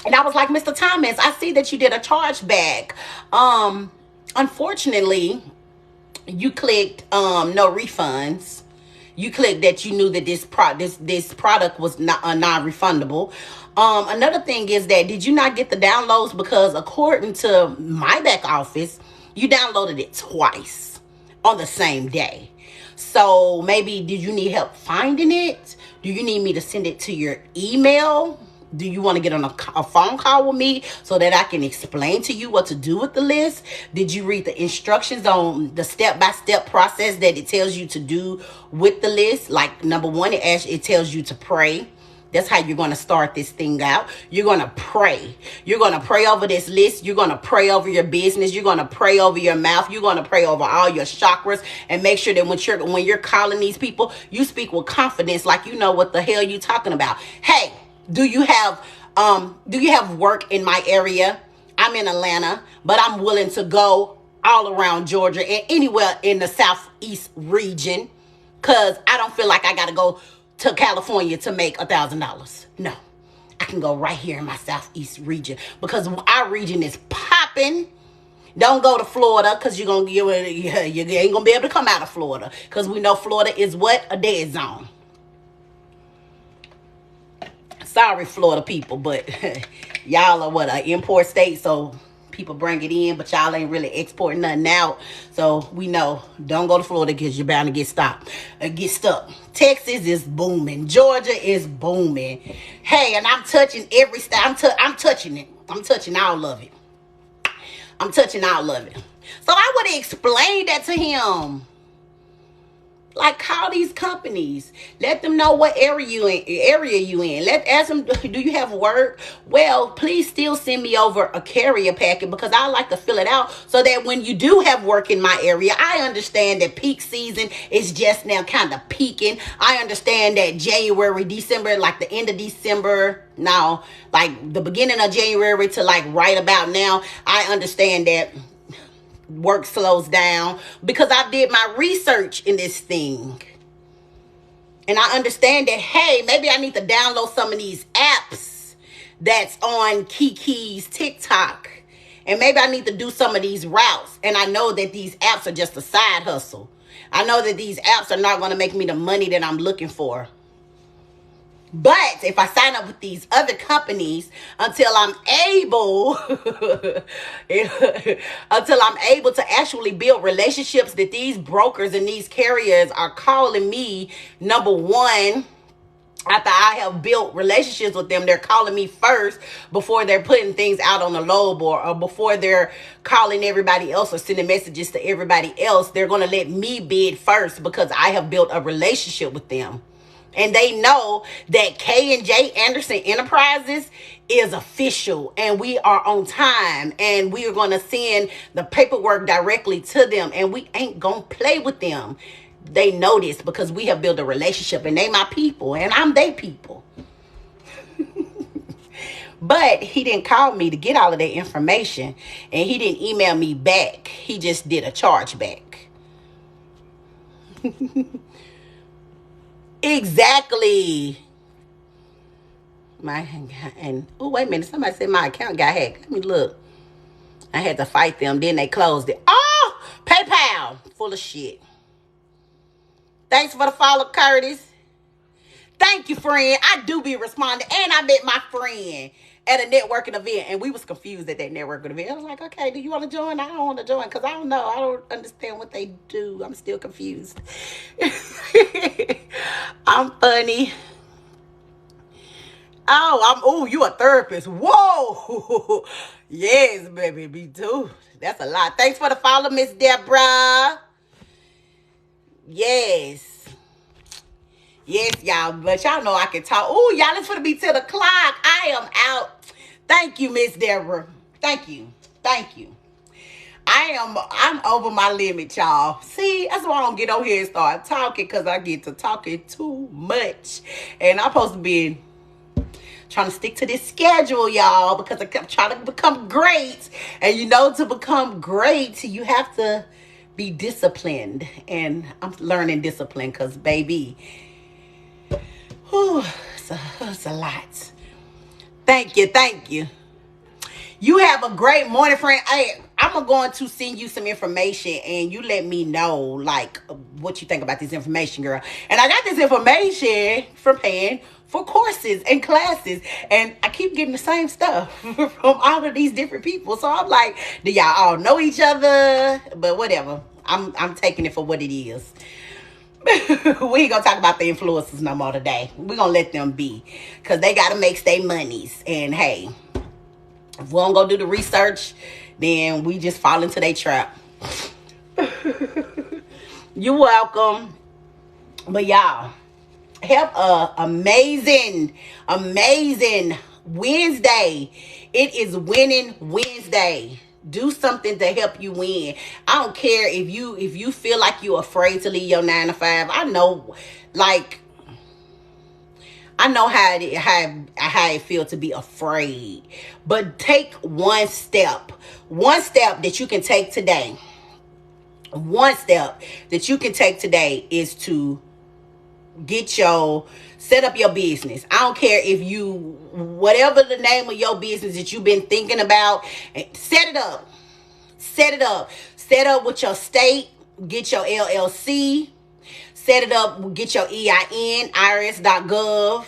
And I was like, Mr. Thomas, I see that you did a chargeback. Unfortunately, you clicked no refunds. You clicked that you knew that this product was not non-refundable. Another thing is that did you not get the downloads because according to my back office, you downloaded it twice on the same day. So maybe did you need help finding it? Do you need me to send it to your email? Do you want to get on a phone call with me so that I can explain to you what to do with the list? Did you read the instructions on the step-by-step process that it tells you to do with the list? Like, number one, it tells you to pray. That's how you're going to start this thing out. You're going to pray. You're going to pray over this list. You're going to pray over your business. You're going to pray over your mouth. You're going to pray over all your chakras and make sure that when you're calling these people, you speak with confidence like you know what the hell you're talking about. Hey, do you have work in my area? I'm in Atlanta, but I'm willing to go all around Georgia and anywhere in the Southeast region because I don't feel like I got to go to California to make $1,000. No, I can go right here in my Southeast region because our region is popping. Don't go to Florida because you ain't gonna be able to come out of Florida because we know Florida is what? A dead zone. Sorry, Florida people, but y'all are what, an import state, so people bring it in, but y'all ain't really exporting nothing out. So we know, don't go to Florida because you're bound to get stuck. Texas is booming. Georgia is booming. Hey, and I'm touching every state. I'm touching it. I'm touching all of it. So I would have explained that to him. Like, call these companies. Let them know what area you in. Ask them, do you have work? Well, please still send me over a carrier packet because I like to fill it out so that when you do have work in my area, I understand that peak season is just now kind of peaking. I understand that January, December, like the end of December, now, like the beginning of January to like right about now, I understand that work slows down because I did my research in this thing. And I understand that, hey, maybe I need to download some of these apps that's on Kiki's TikTok. And maybe I need to do some of these routes. And I know that these apps are just a side hustle. I know that these apps are not going to make me the money that I'm looking for. But if I sign up with these other companies until I'm able to actually build relationships that these brokers and these carriers are calling me, number one, after I have built relationships with them, they're calling me first before they're putting things out on the load board or before they're calling everybody else or sending messages to everybody else. They're going to let me bid first because I have built a relationship with them. And they know that K&J Anderson Enterprises is official and we are on time and we are going to send the paperwork directly to them and we ain't going to play with them. They know this because we have built a relationship and they my people and I'm they people. But he didn't call me to get all of that information and he didn't email me back. He just did a chargeback. Exactly. Oh, wait a minute. Somebody said my account got hacked. Let me look. I had to fight them. Then they closed it. Oh, PayPal. Full of shit. Thanks for the follow, Curtis. Thank you, friend. I do be responding. And I met my friend at a networking event. And we was confused at that networking event. I was like, okay, do you want to join? I don't want to join because I don't know. I don't understand what they do. I'm still confused. I'm funny. Oh, you a therapist. Whoa. Yes, baby. Me too. That's a lot. Thanks for the follow, Miss Deborah. Yes. Yes, y'all. But y'all know I can talk. Oh, y'all, it's gonna be 10 o'clock. I am out. Thank you, Miss Deborah. Thank you. Thank you. I'm over my limit, y'all. See, that's why I don't get on here and start talking because I get to talking too much. And I'm supposed to be trying to stick to this schedule, y'all, because I'm trying to become great. And you know, to become great, you have to be disciplined. And I'm learning discipline because, baby, it's a lot. Thank you. You have a great morning, friend. I'm going to send you some information and you let me know, like, what you think about this information, girl. And I got this information from paying for courses and classes. And I keep getting the same stuff from all of these different people. So I'm like, do y'all all know each other? But whatever. I'm taking it for what it is. We ain't gonna talk about the influencers no more today. We're gonna let them be. Because they gotta make their monies. And hey, if we don't go do the research, then we just fall into their trap. You're welcome. But y'all, have a amazing Wednesday. It is Winning Wednesday. Do something to help you win. I don't care if you feel like you're afraid to leave your 9 to 5. I know how it feels to be afraid. But take one step. One step that you can take today. One step that you can take today is to set up your business. I don't care if whatever the name of your business that you've been thinking about, set it up. Set up with your state. Get your LLC. Set it up. Get your EIN, irs.gov.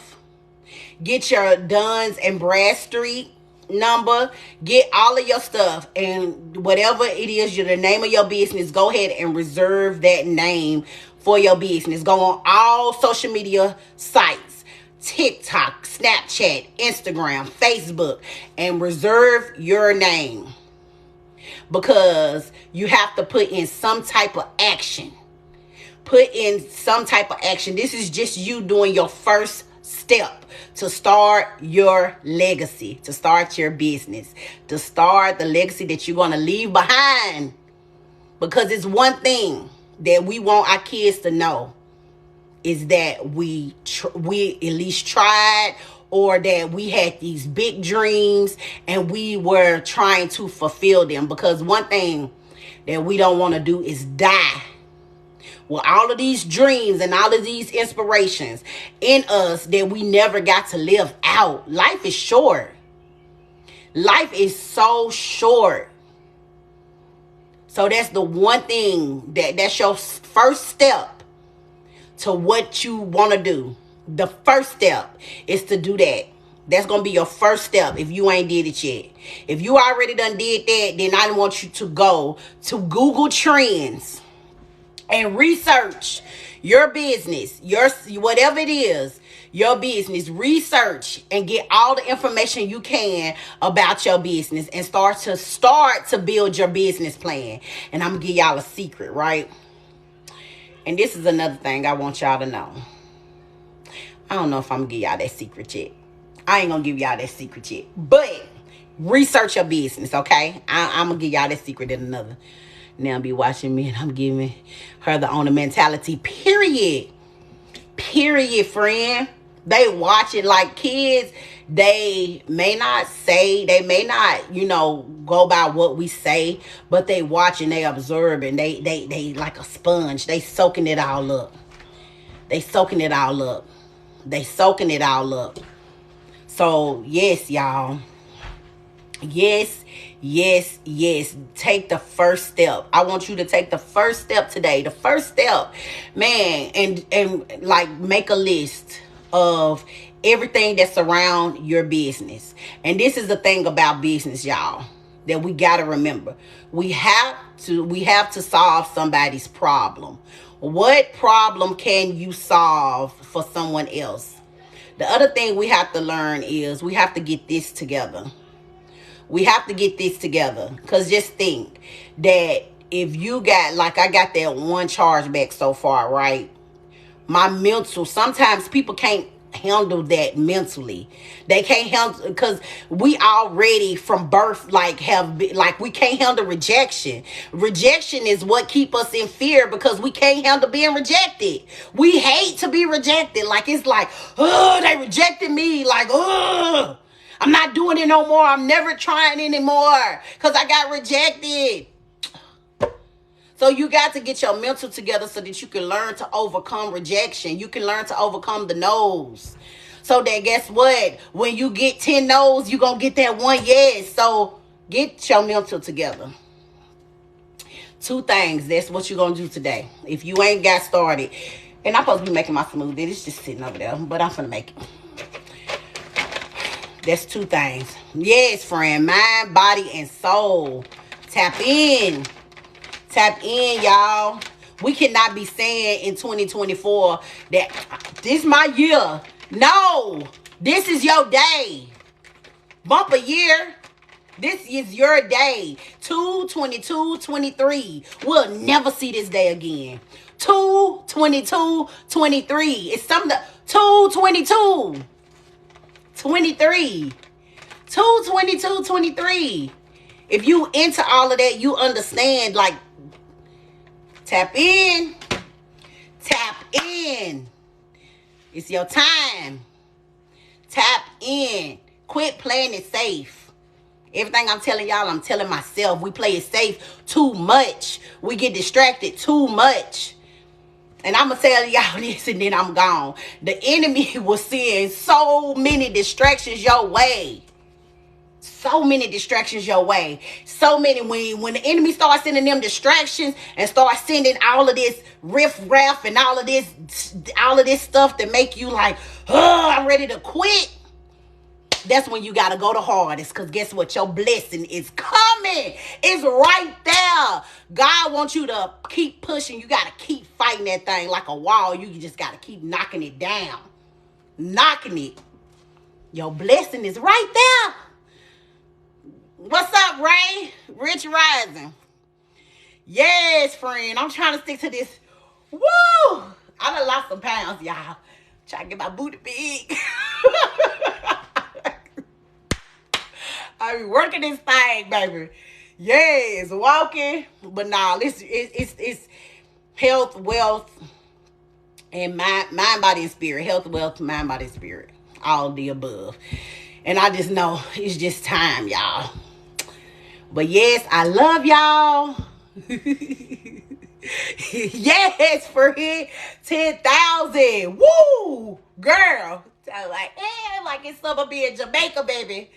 Get your Duns and Bradstreet number. Get all of your stuff. And whatever it is, the name of your business, go ahead and reserve that name for your business. Go on all social media sites. TikTok, Snapchat, Instagram, Facebook. And reserve your name. Because you have to put in some type of action. This is just you doing your first step to start your legacy, to start your business, to start the legacy that you're going to leave behind. Because it's one thing that we want our kids to know is that we at least tried, or that we had these big dreams and we were trying to fulfill them. Because one thing that we don't want to do is die with all of these dreams and all of these inspirations in us that we never got to live out. Life is short. Life is so short. So that's the one thing that's your first step to what you want to do. The first step is to do that. That's going to be your first step if you ain't did it yet. If you already done did that, then I want you to go to Google Trends and research your business, whatever it is, your business. Research and get all the information you can about your business and start to build your business plan. And I'm going to give y'all a secret, right? And this is another thing I want y'all to know. I don't know if I'm going to give y'all that secret yet. I ain't going to give y'all that secret yet. But research your business, okay? I'm going to give y'all that secret in another. Now be watching me and I'm giving her the owner mentality. Period. Period, friend. They watch it like kids. They may not say, they may not, go by what we say, but they watch and they observe and they like a sponge. They soaking it all up. They soaking it all up. They soaking it all up. So, yes, y'all. Yes. Take the first step. I want you to take the first step today. The first step, man, and like make a list of everything that's around your business. And this is the thing about business, y'all, that we got to remember. We have to solve somebody's problem. What problem can you solve for someone else? The other thing we have to learn is we have to get this together. We have to get this together. Because just think that if you got, like I got that one chargeback so far, right? My mental, sometimes people can't handle that mentally. They can't handle, because we already from birth we can't handle rejection. Rejection is what keep us in fear, because we can't handle being rejected. We hate to be rejected. Like, it's like, oh, they rejected me. Like, oh, I'm not doing it no more. I'm never trying anymore because I got rejected. So you got to get your mental together so that you can learn to overcome rejection. You can learn to overcome the no's. So that, guess what? When you get 10 no's, you're going to get that one yes. So get your mental together. 2 things. That's what you're going to do today. If you ain't got started. And I'm supposed to be making my smoothie. It's just sitting over there. But I'm going to make it. That's 2 things. Yes, friend. Mind, body, and soul. Tap in. Tap in, y'all. We cannot be saying in 2024 that this is my year. No. This is your day. Bump a year. This is your day. 2/22/23. We'll never see this day again. 2/22/23. It's something. 2/22/23. 2/22/23. If you into all of that, you understand, like, tap in. Tap in. It's your time. Tap in. Quit playing it safe. Everything I'm telling y'all, I'm telling myself. We play it safe too much. We get distracted too much. And I'm going to tell y'all this and then I'm gone. The enemy was seeing so many distractions your way. So many distractions your way. So many. When the enemy starts sending them distractions and start sending all of this riff-raff and all of this stuff that make you like, oh, I'm ready to quit. That's when you got to go the hardest. Because guess what? Your blessing is coming. It's right there. God wants you to keep pushing. You got to keep fighting that thing like a wall. You just got to keep knocking it down. Knocking it. Your blessing is right there. What's up, Ray? Rich Rising. Yes, friend. I'm trying to stick to this. Woo! I done lost some pounds, y'all. Trying to get my booty big. I be working this thing, baby. Yes, walking. But nah, it's health, wealth, and mind, body, and spirit. Health, wealth, mind, body, and spirit. All of the above. And I just know it's just time, y'all. But yes, I love y'all. Yes, for it. 10,000. Woo! Girl. I was like, like it's summer be in Jamaica, baby.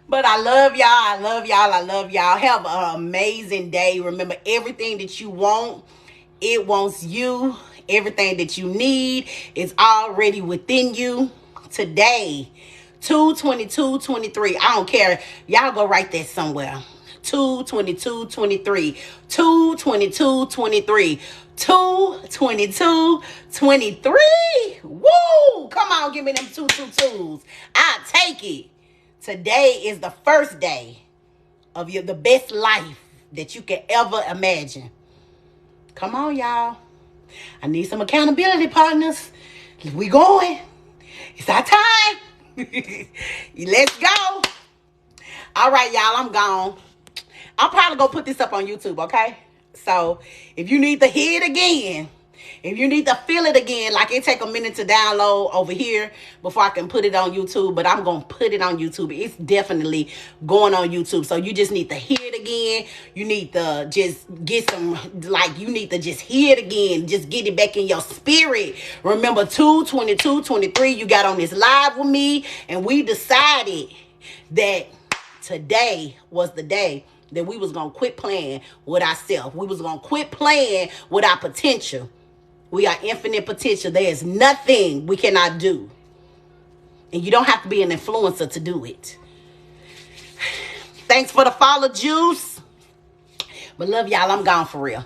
But I love y'all. I love y'all. I love y'all. Have an amazing day. Remember, everything that you want, it wants you. Everything that you need is already within you today. 2/22/23. I don't care. Y'all go write that somewhere. 2/22/23. 2/22/23. 2/22/23. Woo! Come on, give me them 222s. I'll take it. Today is the first day of the best life that you can ever imagine. Come on, y'all. I need some accountability partners. We going. It's our time. Let's go. All right, y'all, I'm gone. I'm probably going to put this up on YouTube, okay? So if you need to hear it again, if you need to feel it again, like it take a minute to download over here before I can put it on YouTube, but I'm going to put it on YouTube. It's definitely going on YouTube. So you just need to hear it again. You need to just get some, like, you need to just hear it again. Just get it back in your spirit. Remember 2/22/23, you got on this live with me, and we decided that today was the day that we was going to quit playing with ourselves. We was going to quit playing with our potential. We are infinite potential. There is nothing we cannot do. And you don't have to be an influencer to do it. Thanks for the follow, juice. But love y'all. I'm gone for real.